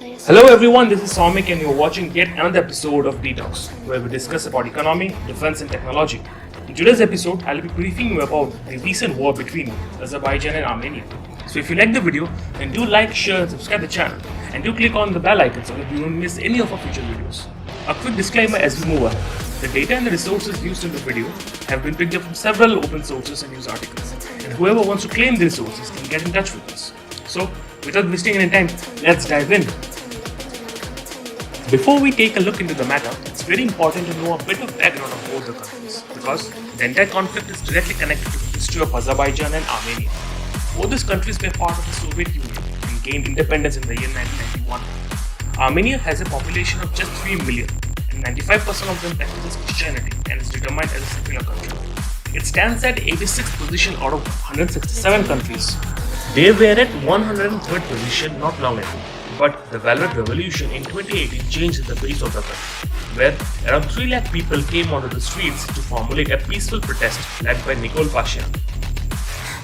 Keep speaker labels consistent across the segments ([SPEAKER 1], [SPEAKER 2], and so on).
[SPEAKER 1] Hello everyone, this is Soumik and you're watching yet another episode of Detox, where we discuss about economy, defense and technology. In today's episode, I'll be briefing you about the recent war between Azerbaijan and Armenia. So if you like the video, then do like, share and subscribe the channel, and do click on the bell icon so that you don't miss any of our future videos. A quick disclaimer as we move ahead. The data and the resources used in the video have been picked up from several open sources and news articles, and whoever wants to claim the resources can get in touch with us. So, without wasting any time, let's dive in. Before we take a look into the matter, it's very important to know a bit of background of both the countries, because the entire conflict is directly connected to the history of Azerbaijan and Armenia. Both these countries were part of the Soviet Union and gained independence in the year 1991. Armenia has a population of just 3 million, and 95% of them practices Christianity and is determined as a secular country. It stands at 86th position out of 167 countries. They were at 103rd position not long ago. But the Velvet Revolution in 2018 changed the face of the country, where around 3 lakh people came onto the streets to formulate a peaceful protest led by Nikol Pashinyan,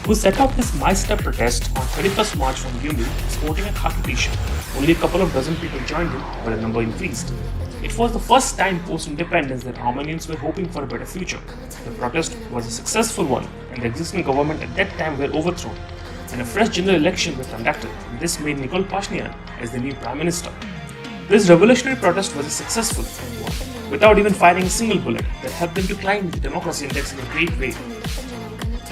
[SPEAKER 1] who set up his My Step protest on 31st March from Gyumri sporting a khaki t-shirt. Only a couple of dozen people joined him, but the number increased. It was the first time post-independence that Armenians were hoping for a better future. The protest was a successful one, and the existing government at that time were overthrown, and a fresh general election was conducted. This made Nikol Pashinyan as the new Prime Minister. This revolutionary protest was a successful one, without even firing a single bullet, that helped them to climb the democracy index in a great way.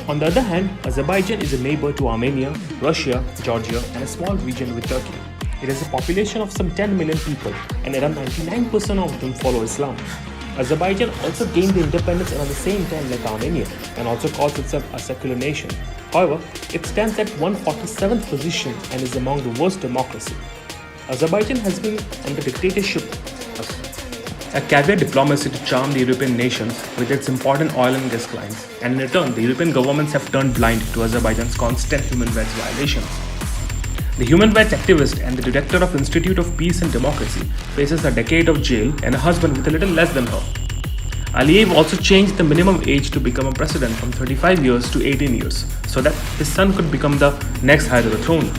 [SPEAKER 1] On the other hand, Azerbaijan is a neighbor to Armenia, Russia, Georgia, and a small region with Turkey. It has a population of some 10 million people, and around 99% of them follow Islam. Azerbaijan also gained the independence around the same time like Armenia, and also calls itself a secular nation. However, it stands at 147th position and is among the worst democracies. Azerbaijan has been under dictatorship, a caviar diplomacy to charm the European nations with its important oil and gas clients, and in return, the European governments have turned blind to Azerbaijan's constant human rights violations. The human rights activist and the director of Institute of Peace and Democracy faces a decade of jail and a husband with a little less than her. Aliyev also changed the minimum age to become a president from 35 years to 18 years, so that his son could become the next heir to the throne.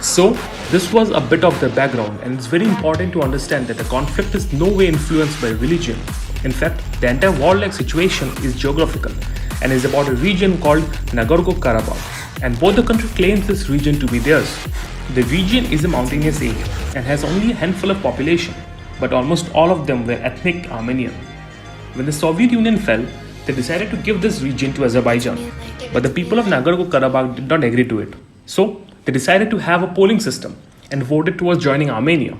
[SPEAKER 1] So, this was a bit of the background, and it's very important to understand that the conflict is no way influenced by religion. In fact, the entire war-like situation is geographical and is about a region called Nagorno-Karabakh, and both the country claims this region to be theirs. The region is a mountainous area and has only a handful of population, but almost all of them were ethnic Armenian. When the Soviet Union fell, they decided to give this region to Azerbaijan, but the people of Nagorno-Karabakh did not agree to it. So, they decided to have a polling system and voted towards joining Armenia.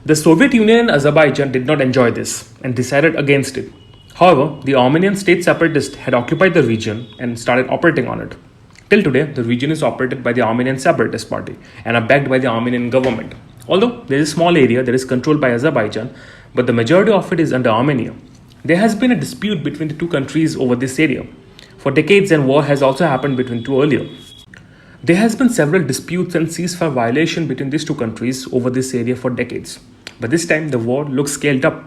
[SPEAKER 1] The Soviet Union and Azerbaijan did not enjoy this and decided against it. However, the Armenian state separatists had occupied the region and started operating on it. Till today, the region is operated by the Armenian Separatist Party and are backed by the Armenian government. Although there is a small area that is controlled by Azerbaijan, but the majority of it is under Armenia. There has been a dispute between the two countries over this area for decades, and war has also happened between two earlier. There has been several disputes and ceasefire violations between these two countries over this area for decades. But this time the war looks scaled up.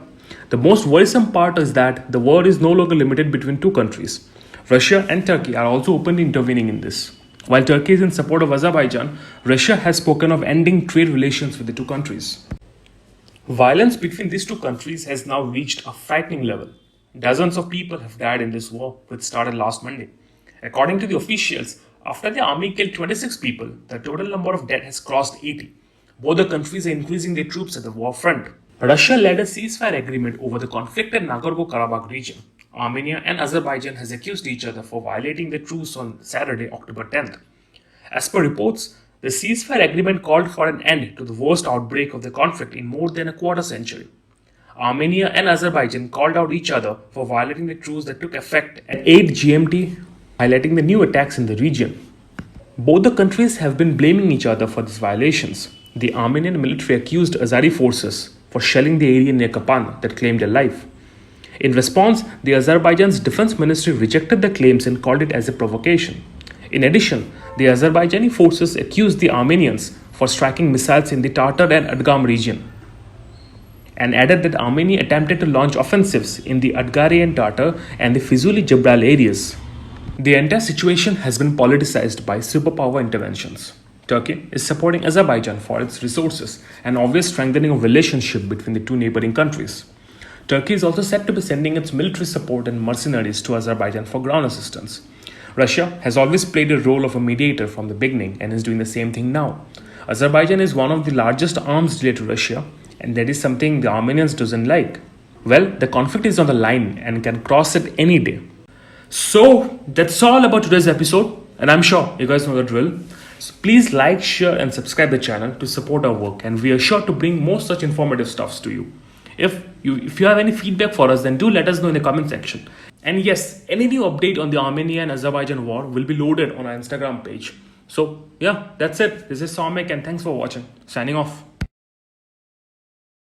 [SPEAKER 1] The most worrisome part is that the war is no longer limited between two countries. Russia and Turkey are also openly intervening in this. While Turkey is in support of Azerbaijan, Russia has spoken of ending trade relations with the two countries. Violence between these two countries has now reached a frightening level. Dozens of people have died in this war, which started last Monday. According to the officials, after the army killed 26 people, the total number of dead has crossed 80. Both the countries are increasing their troops at the war front. Russia led a ceasefire agreement over the conflicted Nagorno-Karabakh region. Armenia and Azerbaijan has accused each other for violating the truce on Saturday, October 10th. As per reports, the ceasefire agreement called for an end to the worst outbreak of the conflict in more than a quarter century. Armenia and Azerbaijan called out each other for violating the truce that took effect at 8 GMT, highlighting the new attacks in the region. Both the countries have been blaming each other for these violations. The Armenian military accused Azeri forces for shelling the area near Kapan that claimed their life. In response, the Azerbaijan's defense ministry rejected the claims and called it as a provocation. In addition, the Azerbaijani forces accused the Armenians for striking missiles in the Tatar and Adgam region, and added that Armenia attempted to launch offensives in the Adgarian Tatar and the Fizuli Jabral areas. The entire situation has been politicized by superpower interventions. Turkey is supporting Azerbaijan for its resources and obvious strengthening of relationship between the two neighboring countries. Turkey is also said to be sending its military support and mercenaries to Azerbaijan for ground assistance. Russia has always played a role of a mediator from the beginning and is doing the same thing now. Azerbaijan is one of the largest arms dealer to Russia, and that is something the Armenians doesn't like. Well, the conflict is on the line and can cross it any day. So that's all about today's episode, and I'm sure you guys know the drill. So please like, share, and subscribe the channel to support our work, and we are sure to bring more such informative stuffs to you. If you have any feedback for us, then do let us know in the comment section. And yes, any new update on the Armenia and Azerbaijan war will be loaded on our Instagram page. So yeah, that's it. This is Somek, and thanks for watching. Signing off.